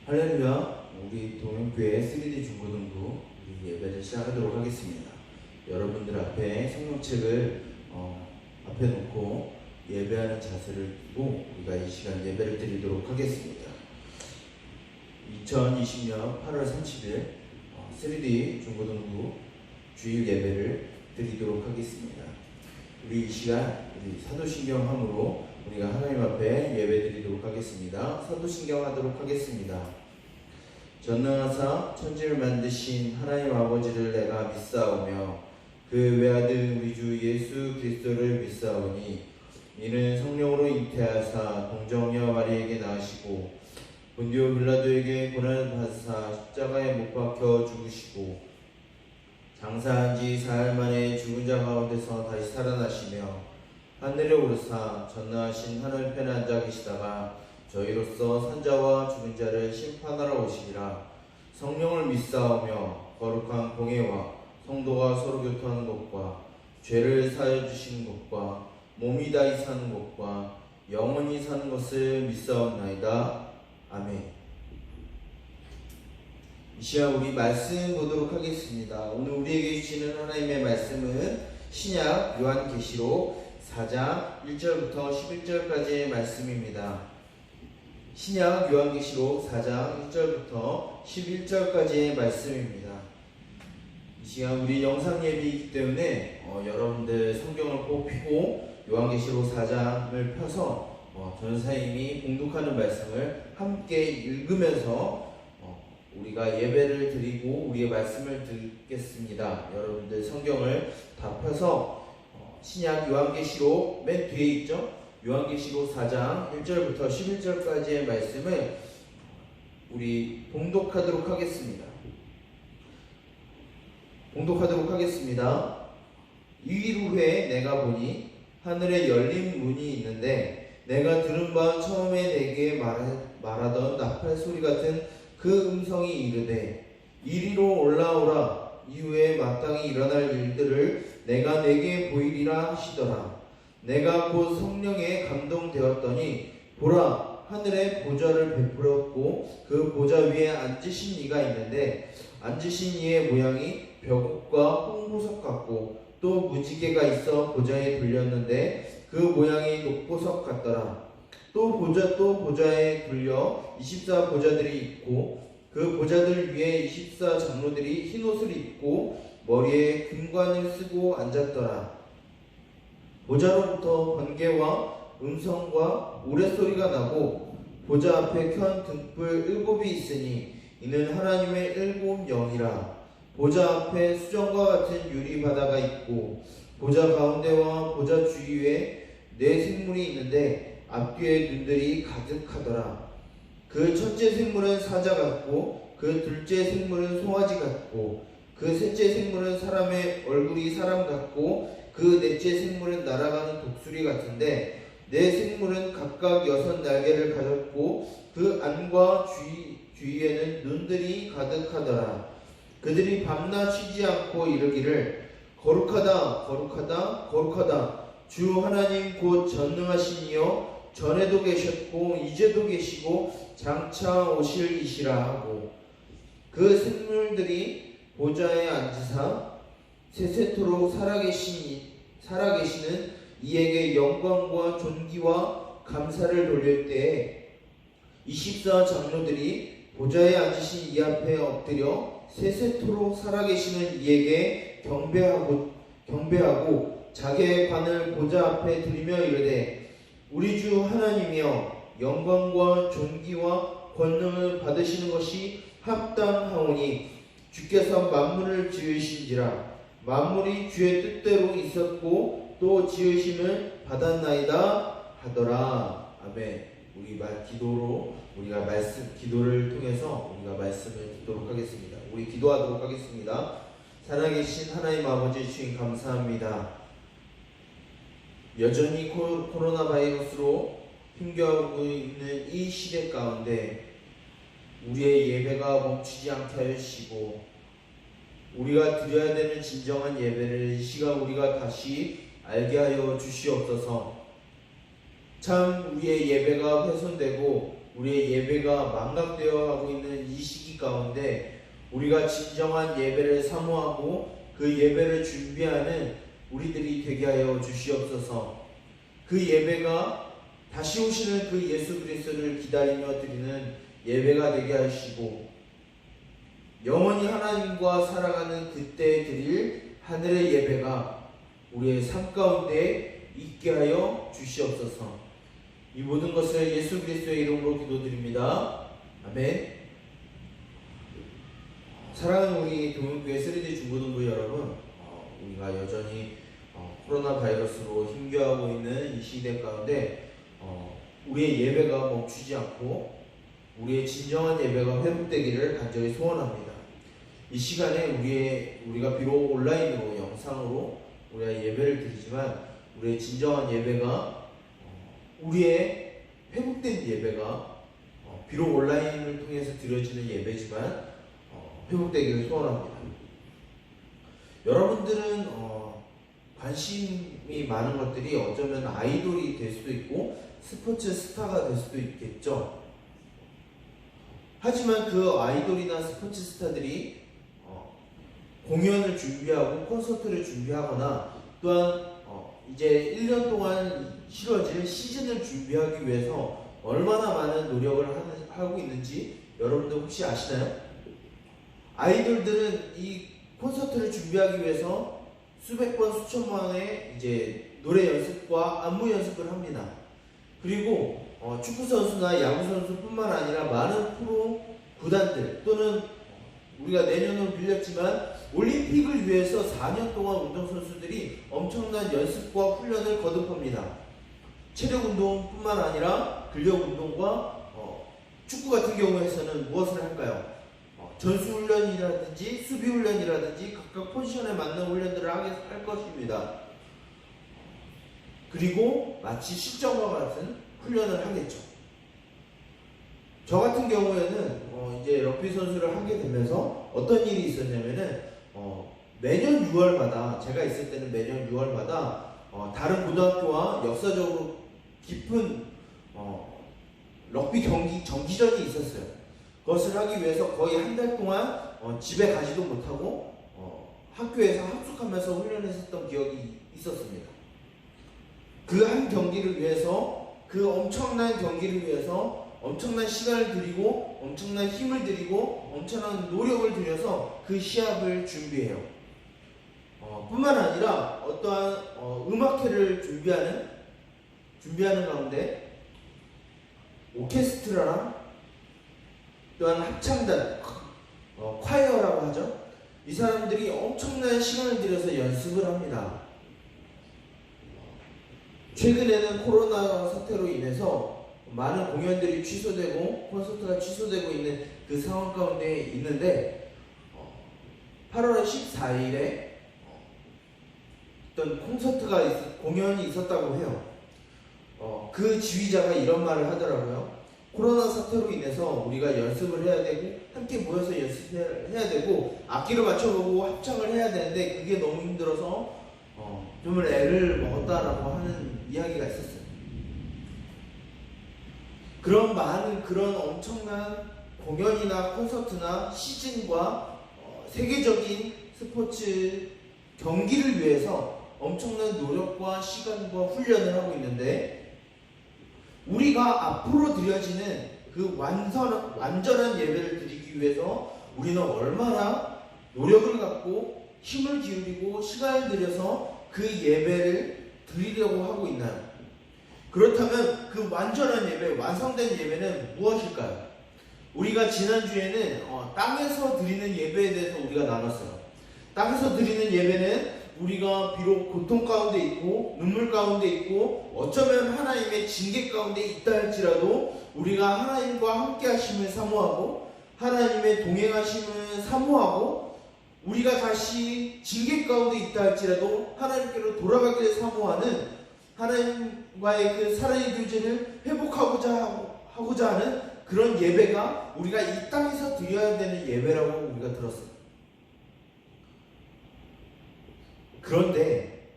할렐루야. 우리 동영교회 3D 중고등부 우리 예배를 시작하도록 하겠습니다. 여러분들 앞에 성경책을 앞에 놓고 예배하는 자세를 두고 우리가 이 시간 예배를 드리도록 하겠습니다. 2020년 8월 30일 3D 중고등부 주일 예배를 드리도록 하겠습니다. 우리 이 시간 우리 사도신경함으로 우리가 하나님 앞에 예배 드리도록 하겠습니다. 사도신경 하도록 하겠습니다. 전능하사 천지를 만드신 하나님 아버지를 내가 믿사오며 그 외아들 우리 주 예수 그리스도를 믿사오니 이는 성령으로 잉태하사 동정녀 마리에게 낳으시고 본디오 빌라도에게 고난을 받으사 십자가에 못 박혀 죽으시고 장사한 지 사흘 만에 죽은 자 가운데서 다시 살아나시며 하늘에 오르사 전능하신 하늘 편에 앉아 계시다가 저희로서 산자와 죽은 자를 심판하러 오시리라. 성령을 믿사오며 거룩한 공예와 성도가 서로 교통하는 것과 죄를 사하여 주시는 것과 몸이 다히 사는 것과 영원히 사는 것을 믿사옵나이다. 아멘. 이 시간 우리 말씀 보도록 하겠습니다. 오늘 우리에게 주시는 하나님의 말씀은 신약 요한계시록 4장 1절부터 11절까지의 말씀입니다. 신약 요한계시록 4장 1절부터 11절까지의 말씀입니다. 이 시간 우리 영상 예배이기 때문에 여러분들 성경을 꼭 펴고 요한계시록 4장을 펴서 전사님이 봉독하는 말씀을 함께 읽으면서 우리가 예배를 드리고 우리의 말씀을 듣겠습니다. 여러분들 성경을 다 펴서 신약 요한계시록 맨 뒤에 있죠? 요한계시록 4장 1절부터 11절까지의 말씀을 우리 봉독하도록 하겠습니다. 이일 후에 내가 보니 하늘에 열린 문이 있는데 내가 들은 바 처음에 내게 말하던 나팔 소리 같은 그 음성이 이르되 이리로 올라오라. 이후에 마땅히 일어날 일들을 내가 내게 보이리라 하시더라. 내가 곧 성령에 감동되었더니 보라, 하늘에 보좌를 베풀었고 그 보좌 위에 앉으신 이가 있는데 앉으신 이의 모양이 벽옥과 홍보석 같고 또 무지개가 있어 보좌에 둘렸는데 그 모양이 녹보석 같더라. 또 보좌에 둘려 24 보좌들이 있고 그 보좌들 위에 24 장로들이 흰 옷을 입고 머리에 금관을 쓰고 앉았더라. 보좌로부터 번개와 음성과 우레소리가 나고 보좌 앞에 켠 등불 7이 있으니 이는 하나님의 7 영이라. 보좌 앞에 수정과 같은 유리바다가 있고 보좌 가운데와 보좌 주위에 4 생물이 있는데 앞뒤에 눈들이 가득하더라. 그 첫째 생물은 사자 같고 그 둘째 생물은 송아지 같고 그 셋째 생물은 사람의 얼굴이 사람 같고 그 넷째 생물은 날아가는 독수리 같은데 4 생물은 각각 6 날개를 가졌고 그 안과 주위에는 눈들이 가득하더라. 그들이 밤낮 쉬지 않고 이르기를 거룩하다 거룩하다 거룩하다 주 하나님 곧 전능하신 이여 전에도 계셨고 이제도 계시고 장차 오실 이시라 하고 그 생물들이 보좌에 앉으사 세세토록 살아계시는 이에게 영광과 존귀와 감사를 돌릴 때에 24 장로들이 보좌에 앉으신 이 앞에 엎드려 세세토록 살아계시는 이에게 경배하고 자기의 관을 보좌 앞에 들이며 이르되 우리 주 하나님이여 영광과 존귀와 권능을 받으시는 것이 합당하오니 주께서 만물을 지으신지라. 만물이 주의 뜻대로 있었고 또 지으심을 받았나이다 하더라. 아멘. 기도를 통해서 우리가 말씀을 듣도록 하겠습니다. 우리 기도하도록 하겠습니다. 살아계신 하나님 아버지 주님 감사합니다. 여전히 코로나 바이러스로 힘겨워하고 있는 이 시대 가운데 우리의 예배가 멈추지 않게 하여 주시고 우리가 드려야 되는 진정한 예배를 이 시간 우리가 다시 알게 하여 주시옵소서. 참 우리의 예배가 훼손되고 우리의 예배가 망각되어 가고 있는 이 시기 가운데 우리가 진정한 예배를 사모하고 그 예배를 준비하는 우리들이 되게 하여 주시옵소서. 그 예배가 다시 오시는 그 예수 그리스도를 기다리며 드리는 예배가 되게 하시고 영원히 하나님과 살아가는 그때 드릴 하늘의 예배가 우리의 삶 가운데 있게 하여 주시옵소서. 이 모든 것을 예수 그리스도의 이름으로 기도드립니다. 아멘. 사랑하는 우리 동문교회 3D 중고등부 여러분, 우리가 여전히 코로나 바이러스로 힘겨워하고 있는 이 시대 가운데 우리의 예배가 멈추지 않고 우리의 진정한 예배가 회복되기를 간절히 소원합니다. 이 시간에 우리가 비록 온라인으로 영상으로 우리가 예배를 드리지만 우리의 진정한 예배가 우리의 회복된 예배가 비록 온라인을 통해서 드려지는 예배지만 회복되기를 소원합니다. 여러분들은 관심이 많은 것들이 어쩌면 아이돌이 될 수도 있고 스포츠 스타가 될 수도 있겠죠. 하지만 그 아이돌이나 스포츠 스타들이 공연을 준비하고 콘서트를 준비하거나 또한 이제 1년 동안 치러질 시즌을 준비하기 위해서 얼마나 많은 노력을 하고 있는지 여러분들 혹시 아시나요? 아이돌들은 이 콘서트를 준비하기 위해서 수백 번 수천만 원의 이제 노래 연습과 안무 연습을 합니다. 그리고 축구 선수나 야구 선수뿐만 아니라 많은 프로 구단들 또는 우리가 내년으로 밀렸지만 올림픽을 위해서 4년 동안 운동선수들이 엄청난 연습과 훈련을 거듭합니다. 체력운동뿐만 아니라 근력운동과 축구 같은 경우에서는 무엇을 할까요? 전술훈련이라든지 수비훈련이라든지 각각 포지션에 맞는 훈련들을 할 것입니다. 그리고 마치 실전과 같은 훈련을 하겠죠. 저 같은 경우에는 이제 럭비 선수를 하게 되면서 어떤 일이 있었냐면은 매년 6월마다 제가 있을 때는 매년 6월마다 다른 고등학교와 역사적으로 깊은 럭비 경기 정기전이 있었어요. 그것을 하기 위해서 거의 한 달 동안 집에 가지도 못하고 학교에서 합숙하면서 훈련했었던 기억이 있었습니다. 그 한 경기를 위해서 그 엄청난 경기를 위해서 엄청난 시간을 들이고 엄청난 힘을 들이고 엄청난 노력을 들여서 그 시합을 준비해요. 뿐만 아니라 어떠한 음악회를 준비하는 가운데 오케스트라랑 또한 합창단, 콰이어라고 하죠. 이 사람들이 엄청난 시간을 들여서 연습을 합니다. 최근에는 코로나 사태로 인해서 많은 공연들이 취소되고 콘서트가 취소되고 있는 그 상황 가운데 있는데 8월 14일에 어떤 공연이 있었다고 해요. 그 지휘자가 이런 말을 하더라고요. 코로나 사태로 인해서 우리가 연습을 해야 되고 함께 모여서 연습해야 되고 악기를 맞춰보고 합창을 해야 되는데 그게 너무 힘들어서 좀 애를 먹었다라고 하는 이야기가 있었어요. 그런 엄청난 공연이나 콘서트나 시즌과 세계적인 스포츠 경기를 위해서 엄청난 노력과 시간과 훈련을 하고 있는데 우리가 앞으로 드려지는 그 완전한 예배를 드리기 위해서 우리는 얼마나 노력을 갖고 힘을 기울이고 시간을 들여서 그 예배를 드리려고 하고 있나요? 그렇다면 그 완전한 예배, 완성된 예배는 무엇일까요? 우리가 지난주에는 땅에서 드리는 예배에 대해서 우리가 나눴어요. 땅에서 드리는 예배는 우리가 비록 고통 가운데 있고 눈물 가운데 있고 어쩌면 하나님의 징계 가운데 있다 할지라도 우리가 하나님과 함께 하심을 사모하고 하나님의 동행하심을 사모하고 우리가 다시 징계 가운데 있다 할지라도 하나님께로 돌아가기를 사모하는 하나님과의 그 사랑의 교제를 회복하고자 하는 그런 예배가 우리가 이 땅에서 드려야 되는 예배라고 우리가 들었어요. 그런데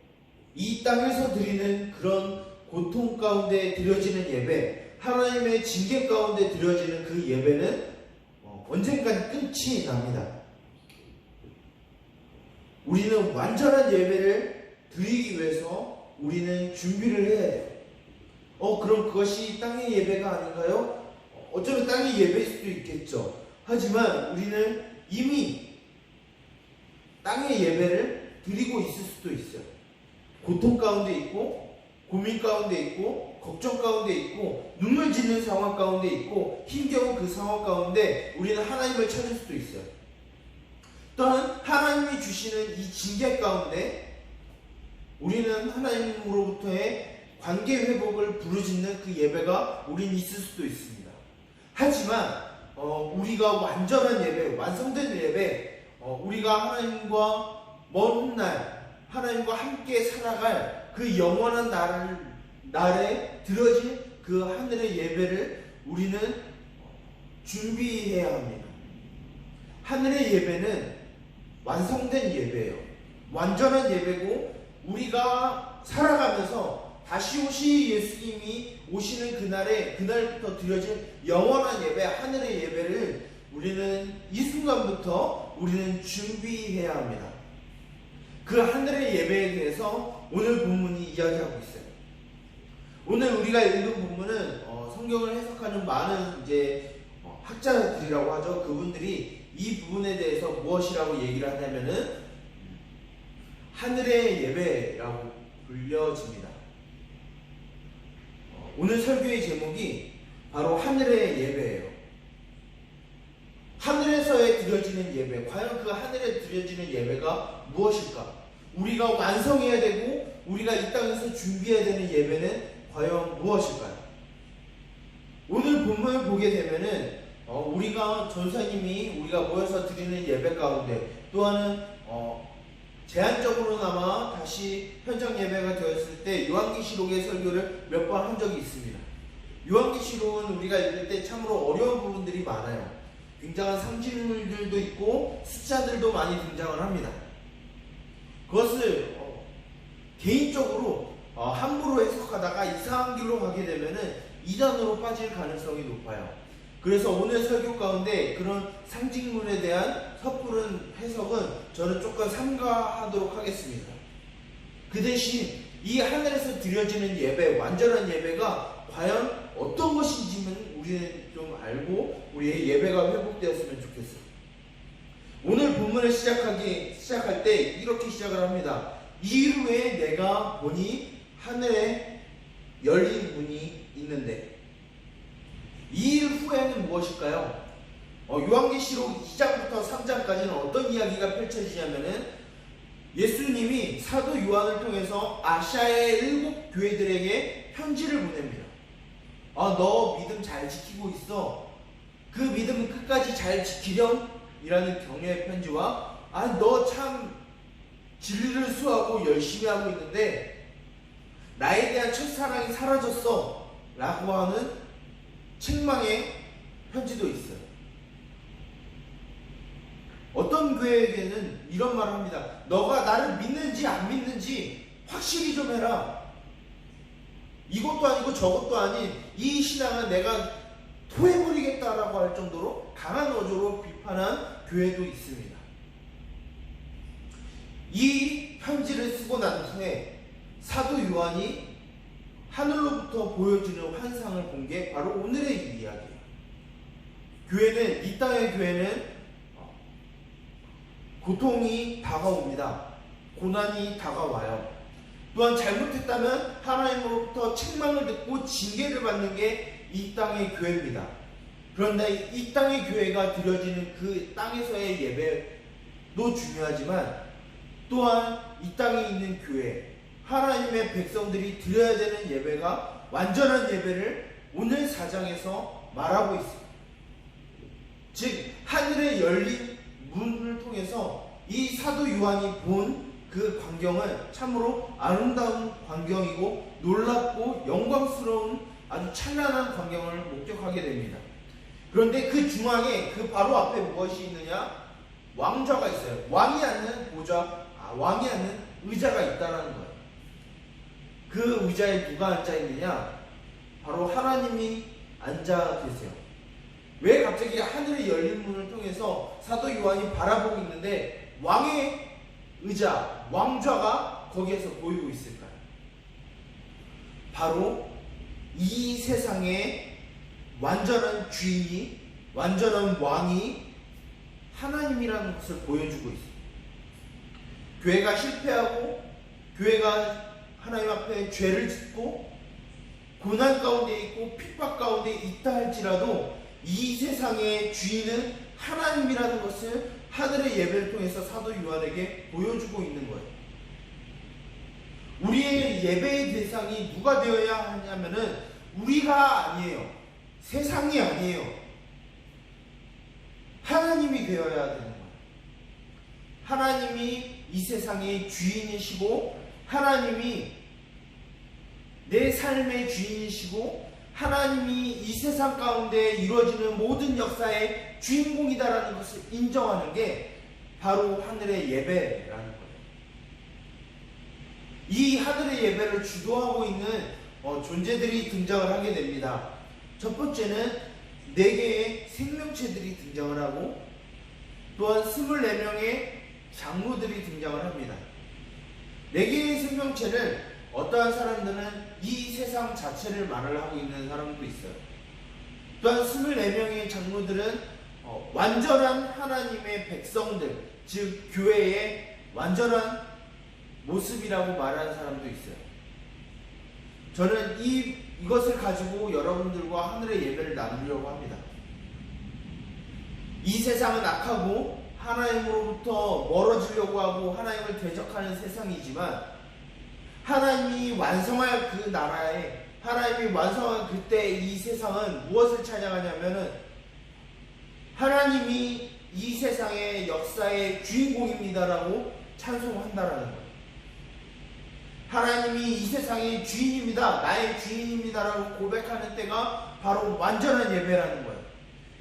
이 땅에서 드리는 그런 고통 가운데 드려지는 예배, 하나님의 징계 가운데 드려지는 그 예배는 언젠간 끝이 납니다. 우리는 완전한 예배를 드리기 위해서 우리는 준비를 해야 돼요. 그럼 그것이 땅의 예배가 아닌가요? 어쩌면 땅의 예배일 수도 있겠죠. 하지만 우리는 이미 땅의 예배를 드리고 있을 수도 있어요. 고통 가운데 있고, 고민 가운데 있고, 걱정 가운데 있고, 눈물 짓는 상황 가운데 있고, 힘겨운 그 상황 가운데 우리는 하나님을 찾을 수도 있어요. 또한 하나님이 주시는 이 징계 가운데 우리는 하나님으로부터의 관계 회복을 부르짖는 그 예배가 우리는 있을 수도 있습니다. 하지만 우리가 완전한 예배, 완성된 예배, 우리가 하나님과 먼 훗날 하나님과 함께 살아갈 그 영원한 날에 드려질 그 하늘의 예배를 우리는 준비해야 합니다. 하늘의 예배는 완성된 예배예요. 완전한 예배고, 우리가 살아가면서 다시 오실 예수님이 오시는 그날부터 드려진 영원한 예배, 하늘의 예배를 우리는 이 순간부터 우리는 준비해야 합니다. 그 하늘의 예배에 대해서 오늘 본문이 이야기하고 있어요. 오늘 우리가 읽은 본문은 성경을 해석하는 많은 학자들이라고 하죠. 그분들이 이 부분에 대해서 무엇이라고 얘기를 하냐면은 하늘의 예배라고 불려집니다. 오늘 설교의 제목이 바로 하늘의 예배예요. 하늘에서의 드려지는 예배, 과연 그 하늘에 드려지는 예배가 무엇일까? 우리가 완성해야 되고 우리가 이 땅에서 준비해야 되는 예배는 과연 무엇일까요? 오늘 본문을 보게 되면은 우리가 전사님이 우리가 모여서 드리는 예배 가운데, 또한은 제한적으로나마 다시 현장 예배가 되었을 때 요한계시록의 설교를 몇 번 한 적이 있습니다. 요한계시록은 우리가 읽을 때 참으로 어려운 부분들이 많아요. 굉장한 상징물들도 있고 숫자들도 많이 등장을 합니다. 그것을 개인적으로 함부로 해석하다가 이상한 길로 가게 되면은 이단으로 빠질 가능성이 높아요. 그래서 오늘 설교 가운데 그런 상징물에 대한 섣부른 해석은 저는 조금 삼가하도록 하겠습니다. 그 대신 이 하늘에서 드려지는 예배, 완전한 예배가 과연 어떤 것인지는 우리는 좀 알고 우리의 예배가 회복되었으면 좋겠어요. 오늘 본문을 시작할 때 이렇게 시작을 합니다. 이일 후에 내가 보니 하늘에 열린 문이 있는데, 이 일 후에는 무엇일까요? 요한계시록 2장부터 3장까지는 어떤 이야기가 펼쳐지냐면은 예수님이 사도 요한을 통해서 아시아의 7 교회들에게 편지를 보냅니다. 너 믿음 잘 지키고 있어. 그 믿음은 끝까지 잘 지키렴? 이라는 격려의 편지와 너 참 진리를 수하고 열심히 하고 있는데 나에 대한 첫사랑이 사라졌어 라고 하는 책망의 편지도 있어요. 어떤 교회에게는 이런 말을 합니다. 너가 나를 믿는지 안 믿는지 확실히 좀 해라. 이것도 아니고 저것도 아닌 이 신앙은 내가 토해버리겠다라고 할 정도로 강한 어조로 비판한 교회도 있습니다. 이 편지를 쓰고 난 후에 사도 요한이 하늘로부터 보여주는 환상을 본 게 바로 오늘의 이야기예요. 이 땅의 교회는 고통이 다가옵니다. 고난이 다가와요. 또한 잘못했다면 하나님으로부터 책망을 듣고 징계를 받는 게 이 땅의 교회입니다. 그런데 이 땅의 교회가 드려지는 그 땅에서의 예배도 중요하지만 또한 이 땅에 있는 교회, 하나님의 백성들이 드려야 되는 예배가 완전한 예배를 오늘 4장에서 말하고 있습니다. 즉 하늘에 열린 문을 통해서 이 사도 요한이 본 그 광경은 참으로 아름다운 광경이고 놀랍고 영광스러운 아주 찬란한 광경을 목격하게 됩니다. 그런데 그 중앙에 그 바로 앞에 무엇이 있느냐? 왕좌가 있어요. 왕이 앉는 보좌, 왕이 앉는 의자가 있다는 거예요. 그 의자에 누가 앉아 있느냐? 바로 하나님이 앉아 계세요. 왜 갑자기 하늘의 열린 문을 통해서 사도 요한이 바라보고 있는데 왕의 의자, 왕좌가 거기에서 보이고 있을까요? 바로 이 세상의 완전한 주인이, 완전한 왕이 하나님이라는 것을 보여주고 있습니다. 교회가 실패하고 교회가 하나님 앞에 죄를 짓고 고난 가운데 있고 핍박 가운데 있다 할지라도 이 세상의 주인은 하나님이라는 것을 하늘의 예배를 통해서 사도 요한에게 보여주고 있는 거예요. 우리의 예배의 대상이 누가 되어야 하냐면은 우리가 아니에요. 세상이 아니에요. 하나님이 되어야 되는 거예요. 하나님이 이 세상의 주인이시고 하나님이 내 삶의 주인이시고 하나님이 이 세상 가운데 이루어지는 모든 역사의 주인공이다라는 것을 인정하는 게 바로 하늘의 예배라는 거예요. 이 하늘의 예배를 주도하고 있는 존재들이 등장을 하게 됩니다. 첫 번째는 4개의 생명체들이 등장을 하고 또한 24명의 장로들이 등장을 합니다. 4개의 생명체를 어떠한 사람들은 이 세상 자체를 말을 하고 있는 사람도 있어요. 또한 24명의 장로들은 완전한 하나님의 백성들, 즉 교회의 완전한 모습이라고 말하는 사람도 있어요. 저는 이것을 가지고 여러분들과 하늘의 예배를 나누려고 합니다. 이 세상은 악하고 하나님으로부터 멀어지려고 하고 하나님을 대적하는 세상이지만 하나님이 완성할 그 나라에, 하나님이 완성한 그때 이 세상은 무엇을 찬양하냐면은 하나님이 이 세상의 역사의 주인공입니다라고 찬송한다라는 거예요. 하나님이 이 세상의 주인입니다, 나의 주인입니다라고 고백하는 때가 바로 완전한 예배라는 거예요.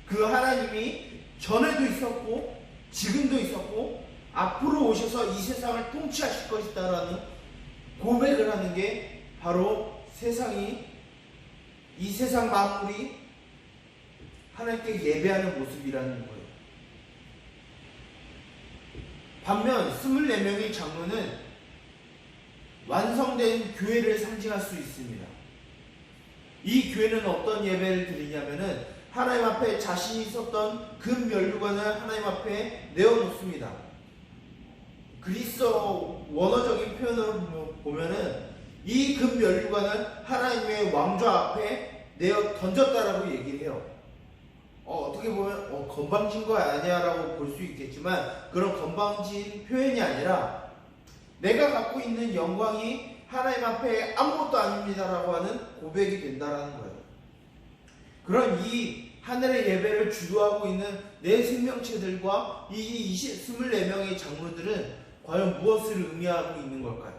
그 하나님이 전에도 있었고 지금도 있었고 앞으로 오셔서 이 세상을 통치하실 것이다라는 고백을 하는 게 바로 이 세상 만물이 하나님께 예배하는 모습이라는 거예요. 반면 24명의 장로는 완성된 교회를 상징할 수 있습니다. 이 교회는 어떤 예배를 드리냐면은 하나님 앞에 자신이 있었던 금 면류관을 하나님 앞에 내어놓습니다. 그리스어 원어적인 표현으로 보면은 이 금 면류관을 하나님의 왕좌 앞에 내어 던졌다라고 얘기를 해요. 어떻게 보면 건방진 거 아니야라고 볼 수 있겠지만 그런 건방진 표현이 아니라 내가 갖고 있는 영광이 하나님 앞에 아무것도 아닙니다라고 하는 고백이 된다라는 거예요. 그런 이 하늘의 예배를 주도하고 있는 내 생명체들과 이 24명의 장로들은 과연 무엇을 의미하고 있는 걸까요?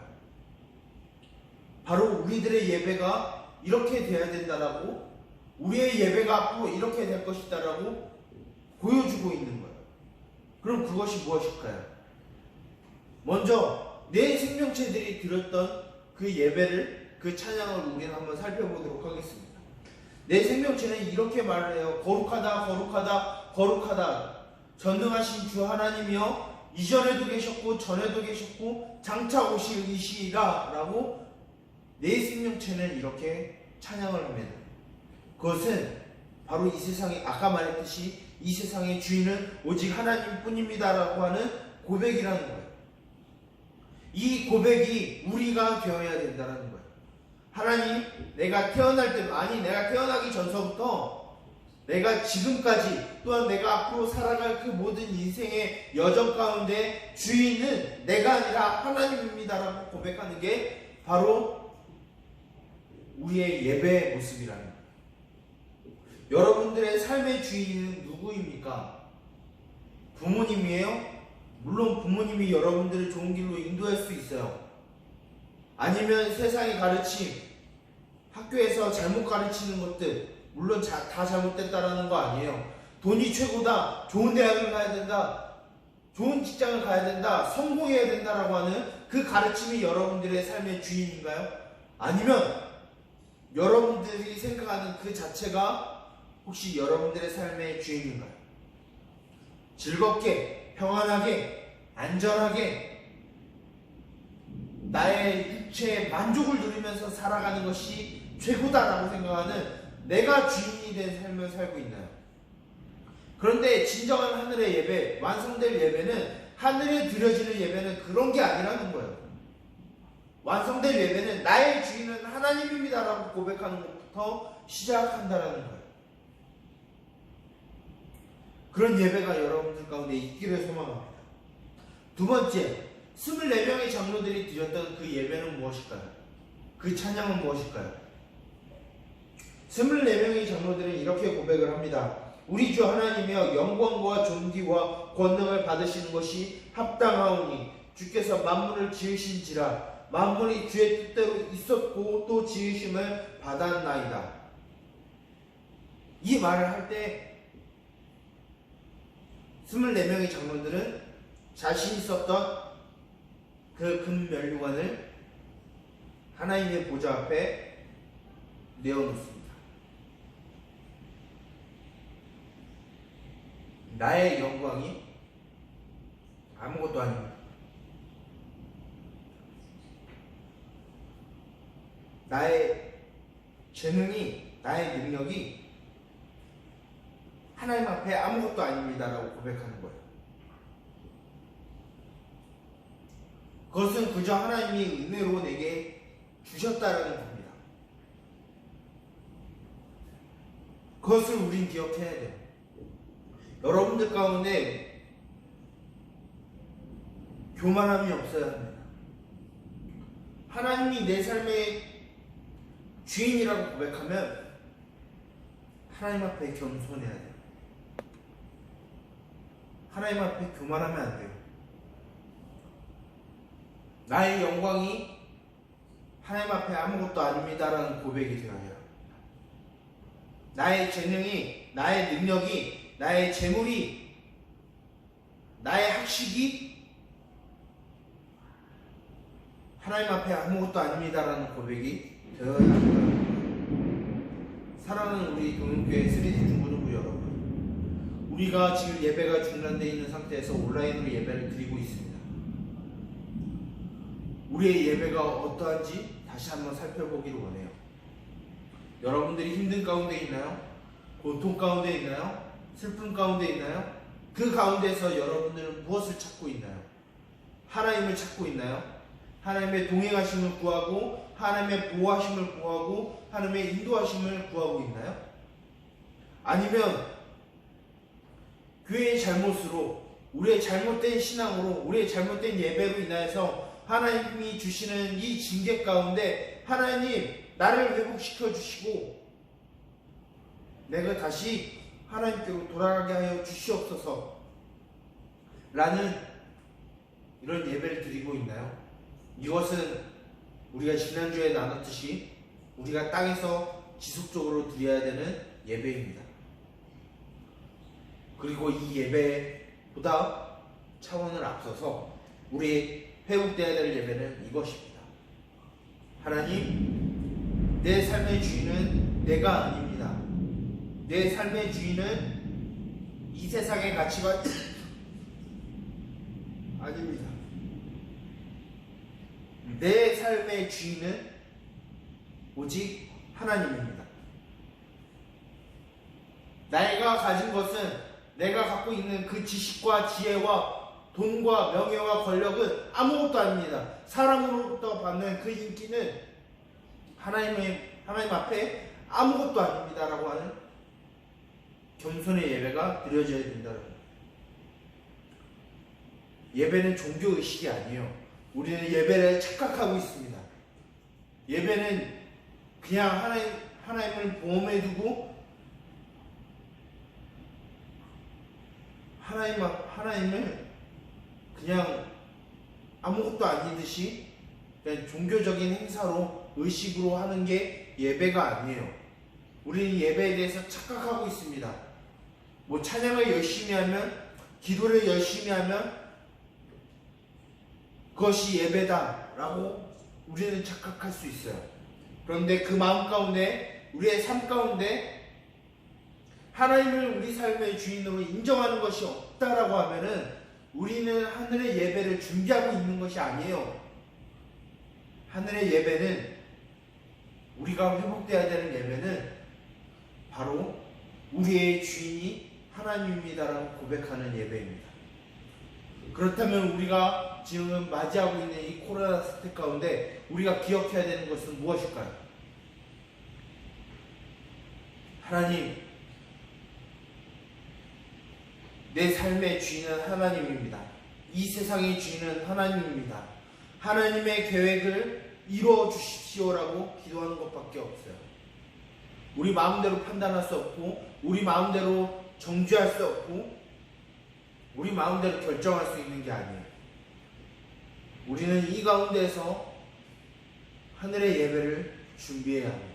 바로 우리들의 예배가 이렇게 돼야 된다라고, 우리의 예배가 앞으로 이렇게 될 것이다라고 보여주고 있는 거예요. 그럼 그것이 무엇일까요? 먼저 내 생명체들이 드렸던 그 예배를, 그 찬양을 우리는 한번 살펴보도록 하겠습니다. 내 생명체는 이렇게 말을 해요. 거룩하다, 거룩하다, 거룩하다. 전능하신 주 하나님이여, 이전에도 계셨고 전에도 계셨고 장차 오실 이시라 라고 내 생명체는 이렇게 찬양을 합니다. 그것은 바로 이 세상에, 아까 말했듯이 이 세상의 주인은 오직 하나님 뿐입니다 라고 하는 고백이라는 거예요. 이 고백이 우리가 되어야 된다는 거예요. 하나님, 내가 태어날 때, 내가 태어나기 전서부터 내가 지금까지 또한 내가 앞으로 살아갈 그 모든 인생의 여정 가운데 주인은 내가 아니라 하나님입니다라고 고백하는 게 바로 우리의 예배의 모습이라는 거예요. 여러분들의 삶의 주인은 누구입니까? 부모님이에요? 물론 부모님이 여러분들을 좋은 길로 인도할 수 있어요. 아니면 세상의 가르침, 학교에서 잘못 가르치는 것들, 물론 다 잘못됐다라는 거 아니에요. 돈이 최고다, 좋은 대학을 가야 된다, 좋은 직장을 가야 된다, 성공해야 된다라고 하는 그 가르침이 여러분들의 삶의 주인인가요? 아니면 여러분들이 생각하는 그 자체가 혹시 여러분들의 삶의 주인인가요? 즐겁게, 평안하게, 안전하게 나의 육체의 만족을 누리면서 살아가는 것이 최고다라고 생각하는 내가 주인이 된 삶을 살고 있나요? 그런데 진정한 하늘의 예배, 완성될 예배는, 하늘에 드려지는 예배는 그런 게 아니라는 거예요. 완성될 예배는 나의 주인은 하나님입니다라고 고백하는 것부터 시작한다라는 거예요. 그런 예배가 여러분들 가운데 있기를 소망합니다. 두 번째, 24명의 장로들이 드렸던 그 예배는 무엇일까요? 그 찬양은 무엇일까요? 24명의 장로들은 이렇게 고백을 합니다. 우리 주 하나님이여, 영광과 존귀와 권능을 받으시는 것이 합당하오니 주께서 만물을 지으신지라 만물이 주의 뜻대로 있었고 또 지으심을 받았나이다. 이 말을 할 때 24명의 장로들은 자신이 썼던 그 금면류관을 하나님의 보좌 앞에 내어놓습니다. 나의 영광이 아무것도 아닙니다. 나의 재능이, 나의 능력이 하나님 앞에 아무것도 아닙니다라고 고백하는 거예요. 그것은 그저 하나님이 은혜로 내게 주셨다라는 겁니다. 그것을 우린 기억해야 돼요. 여러분들 가운데 교만함이 없어야 합니다. 하나님이 내 삶의 주인이라고 고백하면 하나님 앞에 겸손해야 돼요. 하나님 앞에 교만하면 안 돼요. 나의 영광이 하나님 앞에 아무것도 아닙니다라는 고백이 되어야 합니다. 나의 재능이, 나의 능력이, 나의 재물이, 나의 학식이 하나님 앞에 아무것도 아닙니다라는 고백이 되어야 합니다. 사랑하는 우리 동영교회 3D 중고등부 여러분, 우리가 지금 예배가 중단되어 있는 상태에서 온라인으로 예배를 드리고 있습니다. 우리의 예배가 어떠한지 다시 한번 살펴보기를 원해요. 여러분들이 힘든 가운데 있나요? 고통 가운데 있나요? 슬픔 가운데 있나요? 그 가운데서 여러분들은 무엇을 찾고 있나요? 하나님을 찾고 있나요? 하나님의 동행하심을 구하고, 하나님의 보호하심을 구하고, 하나님의 인도하심을 구하고 있나요? 아니면 교회의 잘못으로, 우리의 잘못된 신앙으로, 우리의 잘못된 예배로 인하여서 하나님이 주시는 이 징계 가운데 하나님 나를 회복시켜 주시고 내가 다시 하나님께로 돌아가게 하여 주시옵소서 라는 이런 예배를 드리고 있나요? 이것은 우리가 지난주에 나눴듯이 우리가 땅에서 지속적으로 드려야 되는 예배입니다. 그리고 이 예배보다 차원을 앞서서 우리 회복되어야 될 예배는 이것입니다. 하나님, 내 삶의 주인은 내가 아닙니다. 내 삶의 주인은 이 세상의 가치가 아닙니다. 내 삶의 주인은 오직 하나님입니다. 내가 가진 것은, 내가 갖고 있는 그 지식과 지혜와 돈과 명예와 권력은 아무것도 아닙니다. 사람으로부터 받는 그 인기는 하나님 앞에 아무것도 아닙니다라고 하는 겸손의 예배가 드려져야 된다는 거예요. 예배는 종교의식이 아니에요. 우리는 예배를 착각하고 있습니다. 예배는 그냥 하나님을 보험해 두고 하나님을 그냥 아무것도 아니듯이 그냥 종교적인 행사로, 의식으로 하는 게 예배가 아니에요. 우리는 예배에 대해서 착각하고 있습니다. 뭐 찬양을 열심히 하면, 기도를 열심히 하면 그것이 예배다라고 우리는 착각할 수 있어요. 그런데 그 마음 가운데, 우리의 삶 가운데 하나님을 우리 삶의 주인으로 인정하는 것이 없다라고 하면은 우리는 하늘의 예배를 준비하고 있는 것이 아니에요. 하늘의 예배는, 우리가 회복되어야 되는 예배는 바로 우리의 주인이 하나님입니다라고 고백하는 예배입니다. 그렇다면 우리가 지금 맞이하고 있는 이 코로나 사태 가운데 우리가 기억해야 되는 것은 무엇일까요? 하나님, 내 삶의 주인은 하나님입니다. 이 세상의 주인은 하나님입니다. 하나님의 계획을 이루어 주십시오라고 기도하는 것밖에 없어요. 우리 마음대로 판단할 수 없고, 우리 마음대로 정죄할 수 없고, 우리 마음대로 결정할 수 있는 게 아니에요. 우리는 이 가운데에서 하늘의 예배를 준비해야 합니다.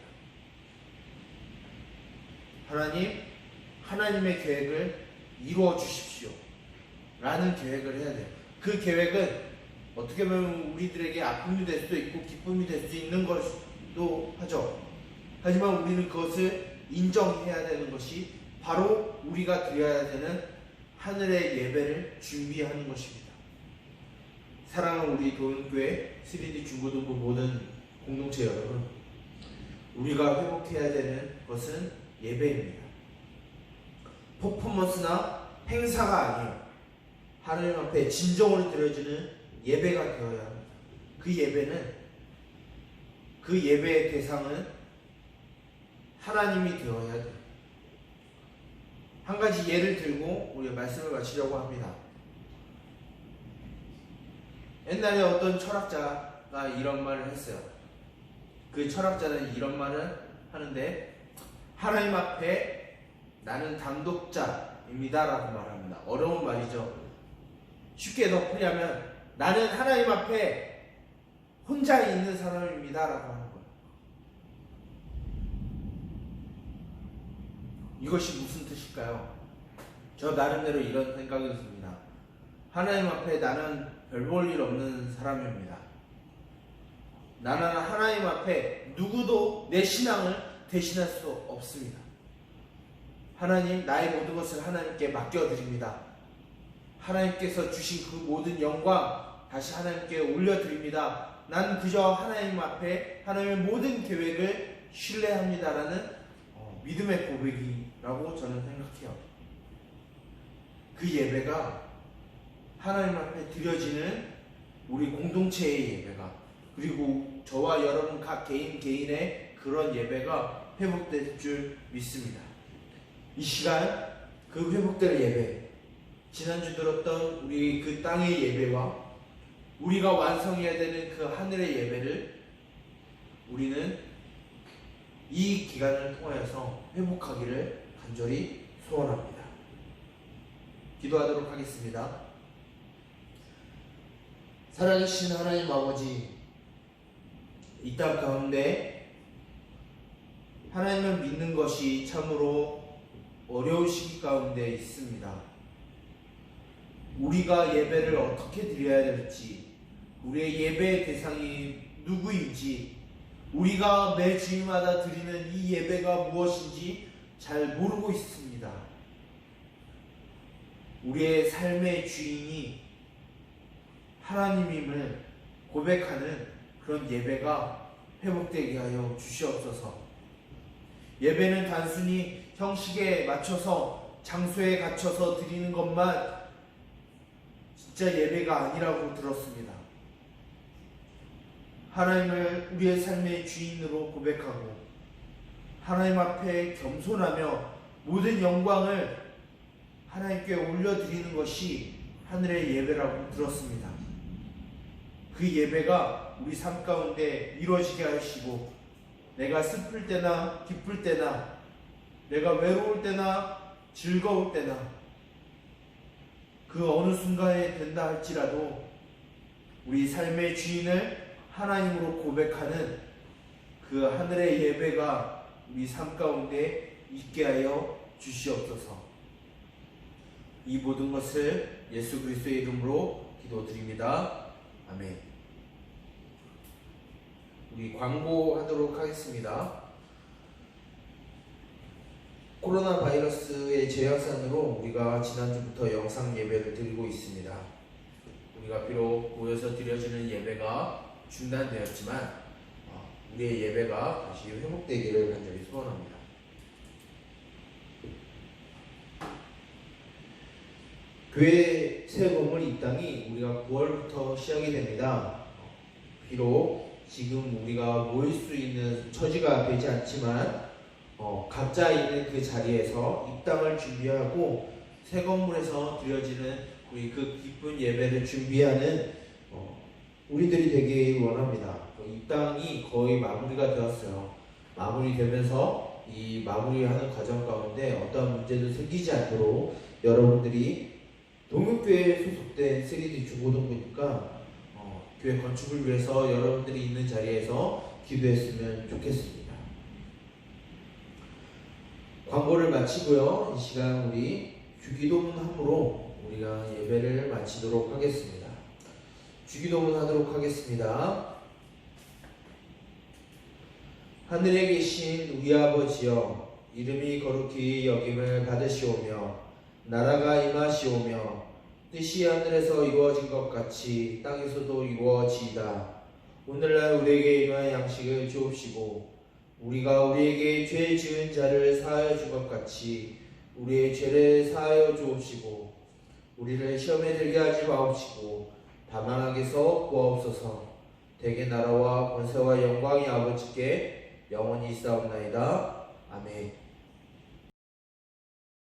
하나님, 하나님의 계획을 이루어 주십시오 라는 계획을 해야 돼요. 그 계획은 어떻게 보면 우리들에게 아픔이 될 수도 있고 기쁨이 될 수 있는 것도 하죠. 하지만 우리는 그것을 인정해야 되는 것이 바로 우리가 드려야 되는 하늘의 예배를 준비하는 것입니다. 사랑하는 우리 도은교회 3D 중고등부 모든 공동체 여러분, 우리가 회복해야 되는 것은 예배입니다. 퍼포먼스나 행사가 아니에요. 하나님 앞에 진정으로 드려지는 예배가 되어야 합니다. 그 예배의 대상은 하나님이 되어야 돼요. 한 가지 예를 들고 우리 말씀을 마치려고 합니다. 옛날에 어떤 철학자가 이런 말을 했어요. 그 철학자는 이런 말을 하는데, 하나님 앞에 나는 단독자입니다 라고 말합니다. 어려운 말이죠. 쉽게 덧풀이하면 나는 하나님 앞에 혼자 있는 사람입니다 라고 하는 거예요. 이것이 무슨 뜻일까요? 저 나름대로 이런 생각이 듭니다. 하나님 앞에 나는 별 볼 일 없는 사람입니다. 나는 하나님 앞에 누구도 내 신앙을 대신할 수 없습니다. 하나님, 나의 모든 것을 하나님께 맡겨드립니다. 하나님께서 주신 그 모든 영광 다시 하나님께 올려드립니다. 난 그저 하나님 앞에 하나님의 모든 계획을 신뢰합니다라는 믿음의 고백이라고 저는 생각해요. 그 예배가 하나님 앞에 드려지는 우리 공동체의 예배가, 그리고 저와 여러분 각 개인의 그런 예배가 회복될 줄 믿습니다. 이 시간 그 회복될 예배, 지난주 들었던 우리 그 땅의 예배와 우리가 완성해야 되는 그 하늘의 예배를 우리는 이 기간을 통하여서 회복하기를 간절히 소원합니다. 기도하도록 하겠습니다. 살아계신 하나님 아버지, 이 땅 가운데 하나님을 믿는 것이 참으로 어려운 시기 가운데 있습니다. 우리가 예배를 어떻게 드려야 될지, 우리의 예배의 대상이 누구인지, 우리가 매 주일마다 드리는 이 예배가 무엇인지 잘 모르고 있습니다. 우리의 삶의 주인이 하나님임을 고백하는 그런 예배가 회복되게 하여 주시옵소서. 예배는 단순히 형식에 맞춰서 장소에 갇혀서 드리는 것만 진짜 예배가 아니라고 들었습니다. 하나님을 우리의 삶의 주인으로 고백하고 하나님 앞에 겸손하며 모든 영광을 하나님께 올려드리는 것이 하늘의 예배라고 들었습니다. 그 예배가 우리 삶 가운데 이루어지게 하시고, 내가 슬플 때나 기쁠 때나, 내가 외로울 때나 즐거울 때나, 그 어느 순간에 된다 할지라도 우리 삶의 주인을 하나님으로 고백하는 그 하늘의 예배가 우리 삶 가운데 있게 하여 주시옵소서. 이 모든 것을 예수 그리스도의 이름으로 기도드립니다. 아멘. 우리 우리 광고하도록 하겠습니다. 코로나 바이러스의 재확산으로 우리가 지난주부터 영상 예배를 드리고 있습니다. 우리가 비록 모여서 드려지는 예배가 중단되었지만 우리의 예배가 다시 회복되기를 간절히 소원합니다. 교회 새 건물 입당이 우리가 9월부터 시작이 됩니다. 비록 지금 우리가 모일 수 있는 처지가 되지 않지만 각자 있는 그 자리에서 입당을 준비하고 새 건물에서 드려지는 우리 그 기쁜 예배를 준비하는 우리들이 되길 원합니다. 입당이 거의 마무리가 되었어요. 마무리되면서 이 마무리하는 과정 가운데 어떠한 문제도 생기지 않도록 여러분들이 동육교회에 소속된 3D 중고등부니까 교회 건축을 위해서 여러분들이 있는 자리에서 기도했으면 좋겠습니다. 광고를 마치고요. 이 시간 우리 주기도문 함으로 우리가 예배를 마치도록 하겠습니다. 주기도문 하도록 하겠습니다. 하늘에 계신 우리 아버지여, 이름이 거룩히 여김을 받으시오며 나라가 임하시오며 뜻이 하늘에서 이루어진 것 같이 땅에서도 이루어지이다. 오늘날 우리에게 일용할 양식을 주옵시고 우리가 우리에게 죄 지은 자를 사하여 준 것 같이 우리의 죄를 사하여 주옵시고 우리를 시험에 들게 하지 마옵시고 다만 악에서 구하옵소서. 대개 나라와 권세와 영광이 아버지께 영원히 있사옵나이다. 아멘.